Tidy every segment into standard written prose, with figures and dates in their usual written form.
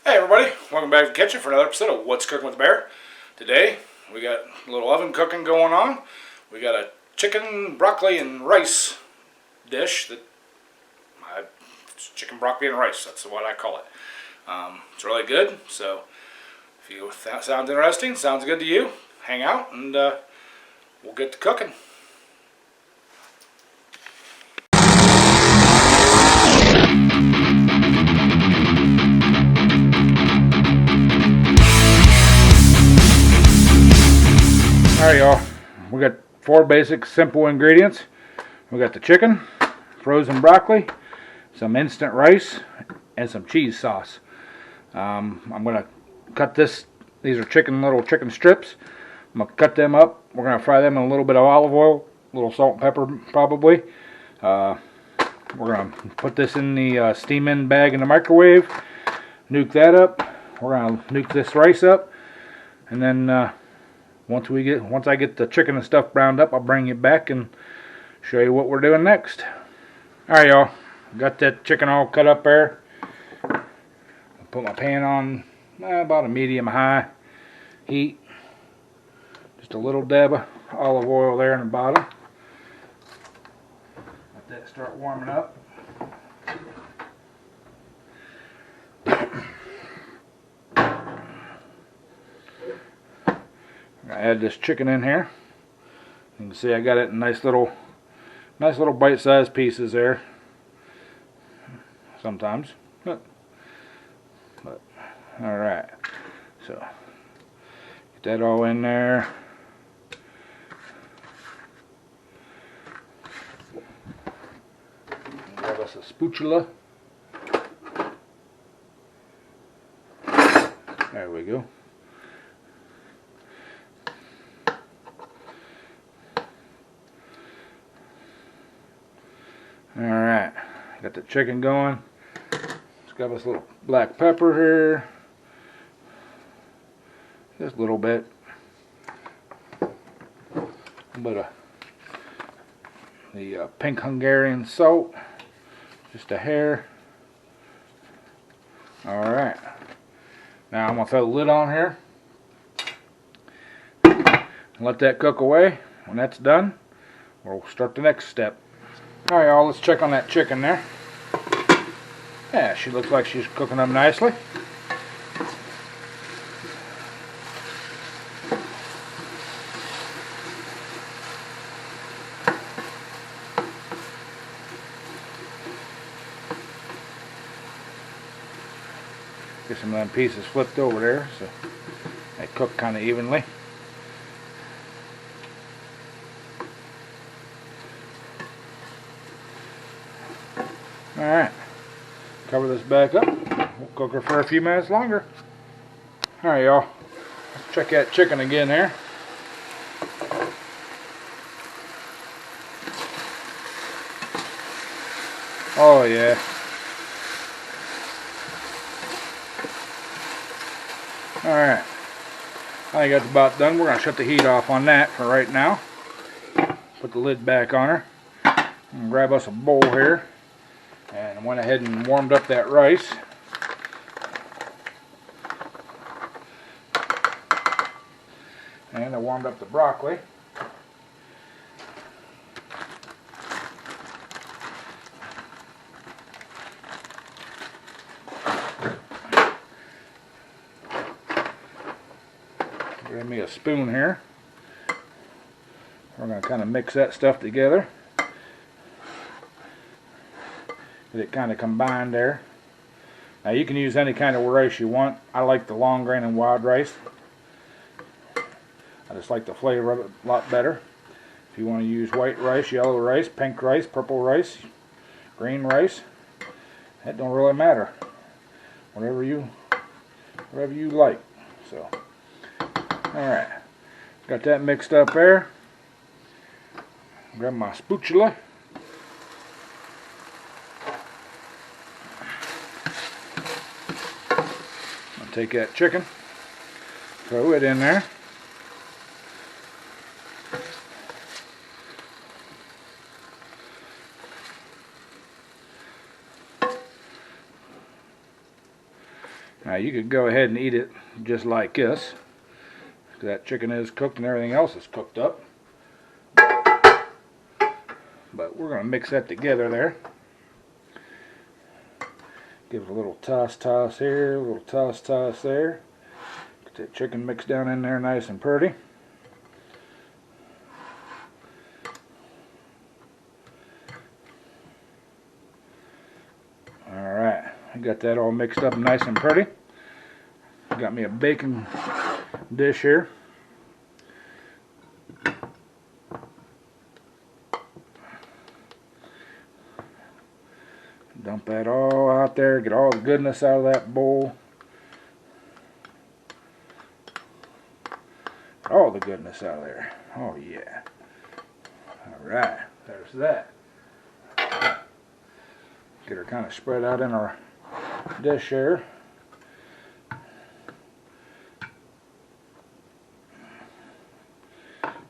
Hey everybody, welcome back to the kitchen for another episode of What's Cooking with the Bear. Today we got a little oven cooking going on. We got a chicken, broccoli, and rice dish it's chicken, broccoli, and rice. That's what I call it. It's really good. So if that sounds interesting, sounds good to you, hang out and we'll get to cooking. Alright y'all, we got 4 basic simple ingredients. We got the chicken, frozen broccoli, some instant rice, and some cheese sauce. I'm going to cut these are little chicken strips. I'm going to cut them up. We're going to fry them in a little bit of olive oil, a little salt and pepper probably. We're going to put this in the steam-in bag in the microwave, nuke that up. We're going to nuke this rice up, and then once I get the chicken and stuff browned up, I'll bring you back and show you what we're doing next. Alright y'all, got that chicken all cut up there. I'll put my pan on about a medium-high heat. Just a little dab of olive oil there in the bottom. Let that start warming up. I add this chicken in here. You can see I got it in nice little bite-sized pieces there. Sometimes, but all right. So get that all in there. Grab us a spatula. There we go. Alright, got the chicken going. Let's grab us a little black pepper here. Just a little bit. A bit of the pink Hungarian salt. Just a hair. Alright. Now I'm going to throw the lid on here. Let that cook away. When that's done, we'll start the next step. Alright y'all, let's check on that chicken there. Yeah, she looks like she's cooking up nicely. Get some of them pieces flipped over there so they cook kind of evenly. Alright, cover this back up. We'll cook her for a few minutes longer. Alright y'all, let's check that chicken again there. Oh yeah. Alright, I think that's about done. We're going to shut the heat off on that for right now. Put the lid back on her. And grab us a bowl here. And I went ahead and warmed up that rice. And I warmed up the broccoli. Give me a spoon here. We're going to kind of mix that stuff together. Get it kind of combined there. Now you can use any kind of rice you want. I like the long grain and wild rice. I just like the flavor of it a lot better. If you want to use white rice, yellow rice, pink rice, purple rice, green rice, that don't really matter. Whatever you like. So, all right, got that mixed up there. Grab my spatula. I'll take that chicken, throw it in there. Now you could go ahead and eat it just like this. That chicken is cooked and everything else is cooked up. But we're going to mix that together there. Give it a little toss here, a little toss there. Get that chicken mixed down in there nice and pretty. Alright, I got that all mixed up nice and pretty. Got me a baking dish here. Dump that all out there, get all the goodness out of that bowl. All the goodness out of there. Oh yeah. Alright, there's that. Get her kind of spread out in our dish here.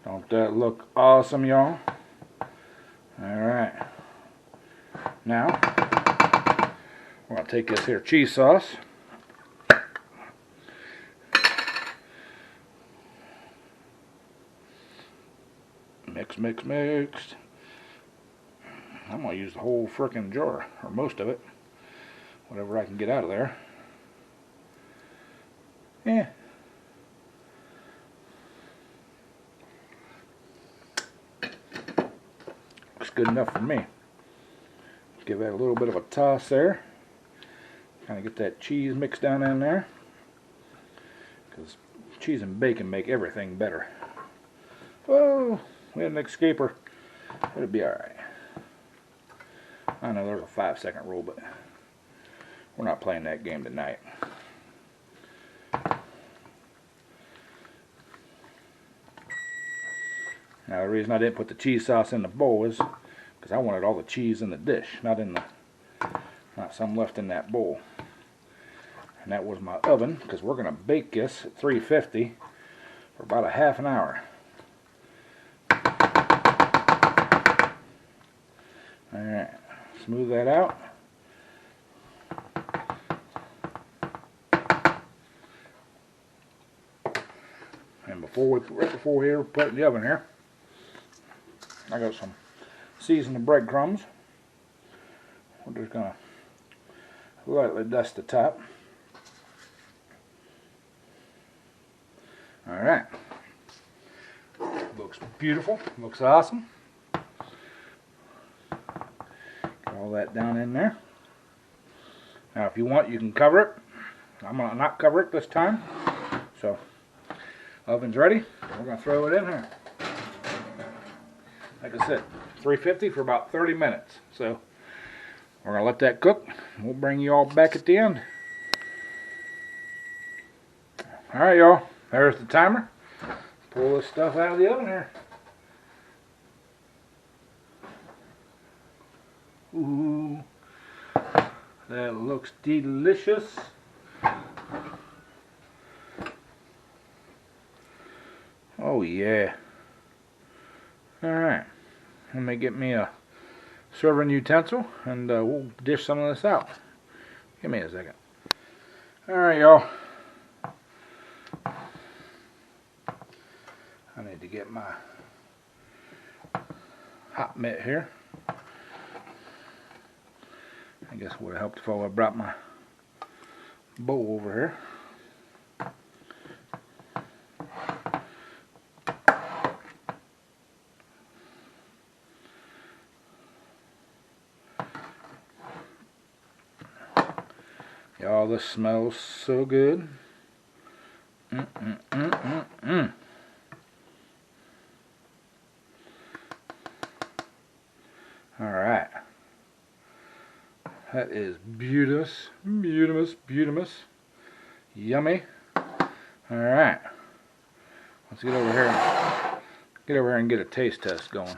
Don't that look awesome, y'all? Alright. Now, we're going to take this here cheese sauce. Mixed. I'm going to use the whole frickin' jar, or most of it. Whatever I can get out of there. Yeah. Looks good enough for me. Give that a little bit of a toss there. Kind of get that cheese mixed down in there. Because cheese and bacon make everything better. Whoa, we had an escaper. It'll be alright. I know there's a 5-second rule, but we're not playing that game tonight. Now the reason I didn't put the cheese sauce in the bowl is because I wanted all the cheese in the dish, not some left in that bowl. And that was my oven, because we're going to bake this at 350 for about a half an hour. Alright, smooth that out. And right before we put it in the oven here, I got some seasoned breadcrumbs. We're just going to lightly dust the top. Alright. Looks beautiful. Looks awesome. Get all that down in there. Now if you want, you can cover it. I'm going to not cover it this time. So, oven's ready. We're going to throw it in here. Like I said, 350 for about 30 minutes. So, we're going to let that cook. We'll bring you all back at the end. Alright, y'all. There's the timer. Pull this stuff out of the oven here. Ooh, that looks delicious. Oh yeah. Alright. Let me get me a serving utensil and we'll dish some of this out. Give me a second. Alright, y'all. I need to get my hot mitt here. I guess it would have helped if I brought my bowl over here. Y'all, this smells so good. Alright. That is beautiful. Yummy. Alright. Let's get over here and get a taste test going.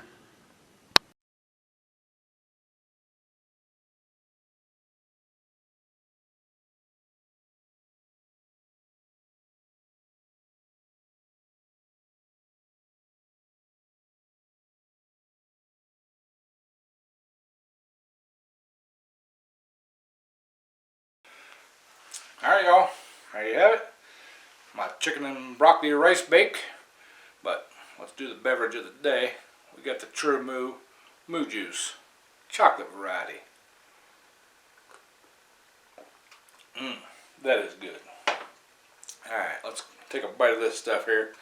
Alright, y'all. There you have it. My chicken and broccoli rice bake. But let's do the beverage of the day. We got the True Moo Juice. Chocolate variety. That is good. Alright, let's take a bite of this stuff here.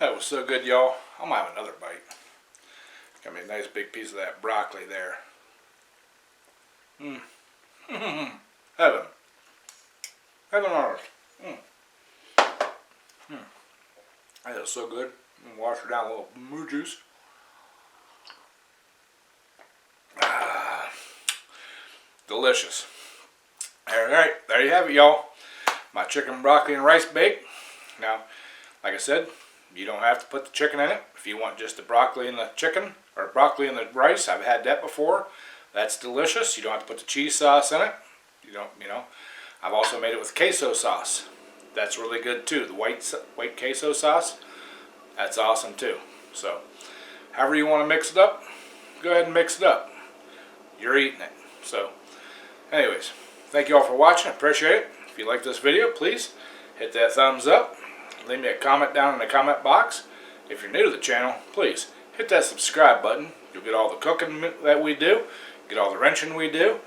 That was so good, y'all. I'm gonna have another bite. Got me a nice big piece of that broccoli there. Heaven. Heaven on earth. That is so good. I'm gonna wash her down a little moo juice. Delicious. Alright, there you have it, y'all. My chicken, broccoli, and rice bake. Now, like I said, you don't have to put the chicken in it. If you want just the broccoli and the chicken, or broccoli and the rice, I've had that before. That's delicious. You don't have to put the cheese sauce in it. You know. I've also made it with queso sauce. That's really good too. The white queso sauce, that's awesome too. So, however you want to mix it up, go ahead and mix it up. You're eating it. So, anyways, thank you all for watching. I appreciate it. If you like this video, please hit that thumbs up. Leave me a comment down in the comment box. If you're new to the channel, please hit that subscribe button. You'll get all the cooking that we do, get all the wrenching we do.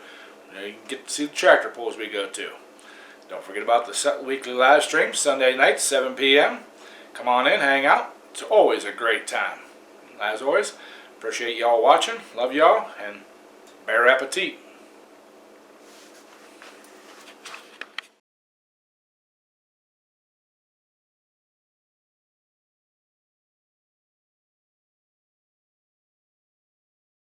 You can get to see the tractor pulls we go to. Don't forget about the weekly live stream, Sunday nights, 7 p.m. Come on in, hang out. It's always a great time. As always, appreciate y'all watching. Love y'all, and bon appetit.